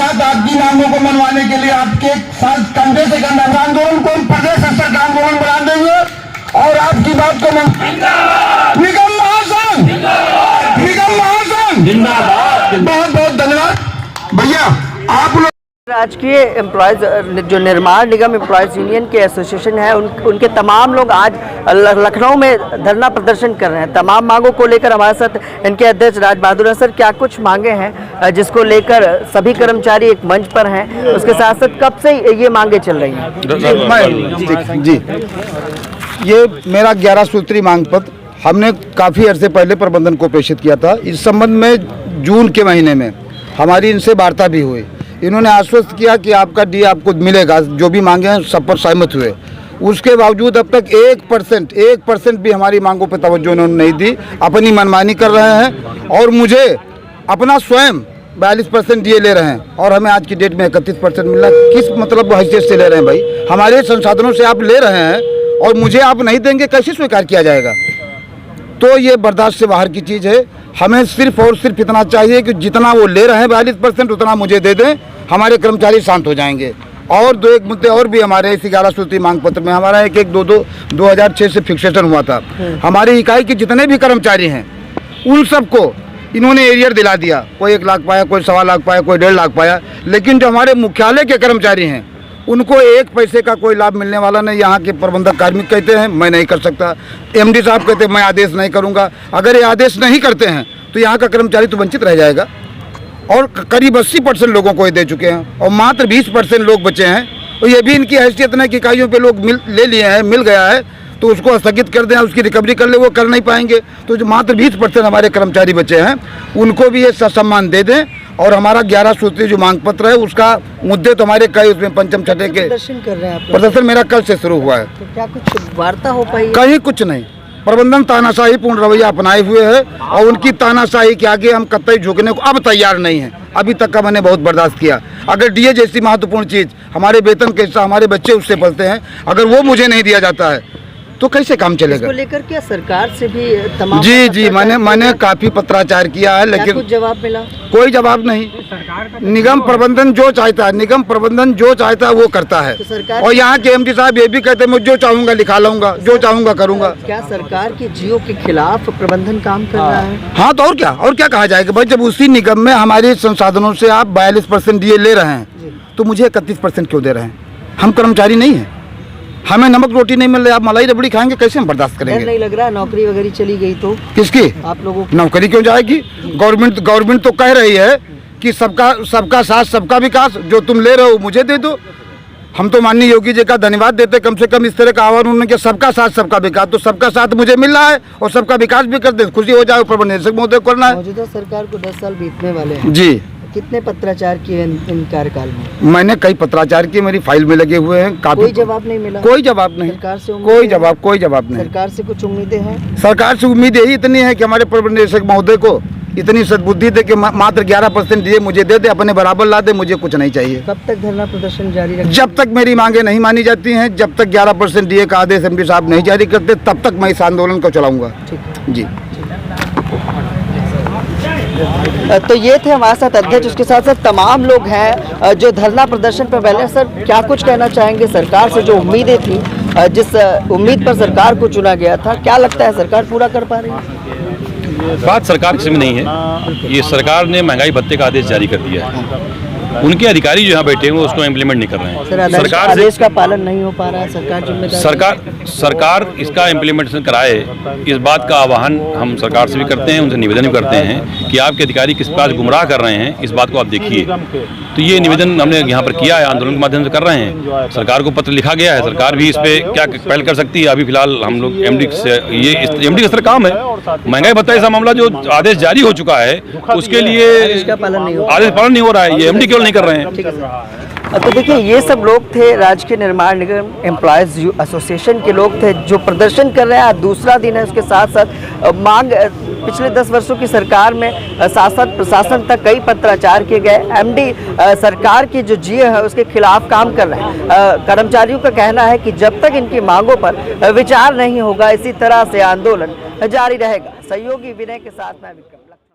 साथ आपकी मांगों को मनवाने के लिए आपके साथ कंधे से कंधा आंदोलन को प्रदेश स्तर का आंदोलन बना देंगे और आपकी बात को निगम महासंघ बहुत बहुत धन्यवाद भैया। आप लोग राजकीय एम्प्लॉयज जो निर्माण निगम एम्प्लॉयज यूनियन के एसोसिएशन है उनके तमाम लोग आज लखनऊ में धरना प्रदर्शन कर रहे हैं। तमाम मांगों को लेकर हमारे साथ इनके अध्यक्ष राज बहादुर हैं। सर, क्या कुछ मांगे हैं जिसको लेकर सभी कर्मचारी एक मंच पर हैं? उसके साथ साथ कब से ये मांगे चल रही हैं? जी, ये मेरा 11 सूत्री मांग पत्र हमने काफ़ी अरसे पहले प्रबंधन को प्रेषित किया था। इस संबंध में जून के महीने में हमारी इनसे वार्ता भी हुई। इन्होंने आश्वस्त किया कि आपका डी आपको मिलेगा, जो भी मांगे हैं सब पर सहमत हुए। उसके बावजूद अब तक 1% भी हमारी मांगों पर तवज्जो इन्होंने नहीं दी, अपनी मनमानी कर रहे हैं और मुझे अपना स्वयं 42% डीए ले रहे हैं और हमें आज की डेट में 31% मिल रहा है। किस मतलब हैसियत से ले रहे हैं भाई? हमारे संसाधनों से आप ले रहे हैं और मुझे आप नहीं देंगे, कैसे स्वीकार किया जाएगा? तो ये बर्दाश्त से बाहर की चीज़ है। हमें सिर्फ और सिर्फ इतना चाहिए कि जितना वो ले रहे हैं 42% उतना मुझे दे दें, हमारे कर्मचारी शांत हो जाएंगे। और दो एक मुद्दे और भी हमारे इस 11 सूत्री मांग पत्र में हमारा 2006 से फिक्सेशन हुआ था। हमारी इकाई के जितने भी कर्मचारी हैं उन सबको इन्होंने एरियर दिला दिया। कोई 1 लाख पाया, कोई 1.25 लाख पाया, कोई 1.5 लाख पाया, लेकिन जो हमारे मुख्यालय के कर्मचारी हैं उनको 1 पैसे का कोई लाभ मिलने वाला नहीं। यहाँ के प्रबंधक कार्मिक कहते हैं मैं नहीं कर सकता, एमडी साहब कहते हैं मैं आदेश नहीं करूँगा। अगर ये आदेश नहीं करते हैं तो यहाँ का कर्मचारी तो वंचित रह जाएगा। और करीब 80% लोगों को ये दे चुके हैं और मात्र 20% लोग बचे हैं। और ये भी इनकी हैसियत नहीं कि इकाइयों पे लोग ले लिए हैं, मिल गया है तो उसको स्थगित कर दें, उसकी रिकवरी कर ले, वो कर नहीं पाएंगे। तो जो मात्र 20% हमारे कर्मचारी बचे हैं उनको भी ये ससम्मान दे दें। और हमारा 11 सूत्री जो मांग पत्र है उसका मुद्दे तो हमारे कई उसमें पंचम छठे के प्रदर्शन कर रहे हैं। प्रदर्शन मेरा कल से शुरू हुआ है। तो क्या कुछ वार्ता हो पाई? कहीं कुछ नहीं। प्रबंधन तानाशाही पूर्ण रवैया अपनाए हुए है और उनकी तानाशाही के आगे हम कतई झुकने को अब तैयार नहीं है। अभी तक का मैंने बहुत बर्दाश्त किया। अगर डीए जैसी महत्वपूर्ण चीज़, हमारे वेतन के हिस्सा हमारे बच्चे उससे पलते हैं, अगर वो मुझे नहीं दिया जाता है तो कैसे काम चलेगा? इसको लेकर क्या सरकार से भी तमाम जी मैंने काफ़ी पत्राचार किया है, लेकिन कुछ जवाब मिला? कोई जवाब नहीं। निगम प्रबंधन जो चाहता है वो करता है। तो और यहाँ के एमडी साहब ये भी कहते हैं मैं जो चाहूँगा लिखा लाऊंगा, जो चाहूँगा करूँगा। क्या सरकार की जियो के खिलाफ प्रबंधन काम कर रहा है? हाँ, तो और क्या कहा जाएगा भाई? जब उसी निगम में हमारे संसाधनों से आप 42% डीए ले रहे हैं तो मुझे 31% क्यों दे रहे हैं? हम कर्मचारी नहीं हैं, हमें नमक रोटी नहीं मिल रही, आप मलाई रबड़ी खाएंगे, कैसे हम बर्दाश्त करेंगे? नहीं लग रहा नौकरी वगैरह चली गई तो? किसकी? आप लोगों की। नौकरी क्यों जाएगी? गवर्नमेंट तो कह रही है कि सबका साथ सबका विकास, जो तुम ले रहे हो मुझे दे दो। हम तो माननीय योगी जी का धन्यवाद देते, कम से कम इस तरह का आह्वान उन्होंने किया, सबका साथ सबका विकास। तो सबका साथ मुझे मिल रहा है और सबका विकास भी कर दे, खुशी हो जाए। प्रबंध निदेशक महोदय करना है। मौजूदा सरकार को 10 साल बीतने वाले हैं जी। कितने पत्राचार किए इन कार्यकाल में? मैंने कई पत्राचार किए, मेरी फाइल में लगे हुए हैं। कोई जवाब नहीं मिला? कोई जवाब नहीं। सरकार से कोई जवाब नहीं। सरकार से कुछ उम्मीदें हैं? सरकार से उम्मीद यही इतनी है कि हमारे प्रबंध निदेशक महोदय को इतनी सद्बुद्धि दे कि मात्र 11% डीए मुझे दे दे, अपने बराबर ला दे, मुझे कुछ नहीं चाहिए। कब तक धरना प्रदर्शन जारी रखें? जब तक मेरी मांगे नहीं मानी जाती हैं, जब तक 11% डीए का आदेश एमडी साहब नहीं जारी करते, तब तक मैं इस आंदोलन को चलाऊंगा। जी। तो ये थे हमारे साथ अध्यक्ष, उसके साथ साथ तमाम लोग हैं जो धरना प्रदर्शन पर बैठे। सर, क्या कुछ कहना चाहेंगे? सरकार से जो उम्मीदें थी, जिस उम्मीद पर सरकार को चुना गया था, क्या लगता है सरकार पूरा कर पा रही है? बात सरकार किसी में नहीं है। ये सरकार ने महंगाई भत्ते का आदेश जारी कर दिया है। उनके अधिकारी जो यहाँ बैठे हैं वो उसको इम्प्लीमेंट नहीं कर रहे हैं। सरकार आदेश का पालन नहीं हो पा रहा है, सरकार जिम्मेदार। सरकार इसका इम्प्लीमेंटेशन कराए, इस बात का आह्वान हम सरकार से भी करते हैं, उनसे निवेदन भी करते हैं कि आपके अधिकारी किस प्रकार गुमराह कर रहे हैं, इस बात को आप देखिए। तो ये निवेदन हमने यहाँ पर किया है, आंदोलन के माध्यम से कर रहे हैं। सरकार को पत्र लिखा गया है, सरकार भी इस पर क्या पहल कर सकती है। अभी फिलहाल हम लोग एमडी से एमडी का सर काम है, महंगाई भत्ता ऐसा मामला जो आदेश जारी हो चुका है उसके लिए आदेश पालन नहीं हो रहा है, ये एमडी केवल नहीं कर रहे हैं। तो देखिए, ये सब लोग थे राजकीय निर्माण निगम एम्प्लॉयज एसोसिएशन के लोग थे जो प्रदर्शन कर रहे हैं। आज दूसरा दिन है। उसके साथ साथ मांग पिछले 10 वर्षों की सरकार में शासन प्रशासन तक कई पत्राचार किए गए। एमडी सरकार की जो जीए है उसके खिलाफ काम कर रहे हैं। कर्मचारियों का कहना है कि जब तक इनकी मांगों पर विचार नहीं होगा, इसी तरह से आंदोलन जारी रहेगा। सहयोगी विनय के साथ मैं विक्रम।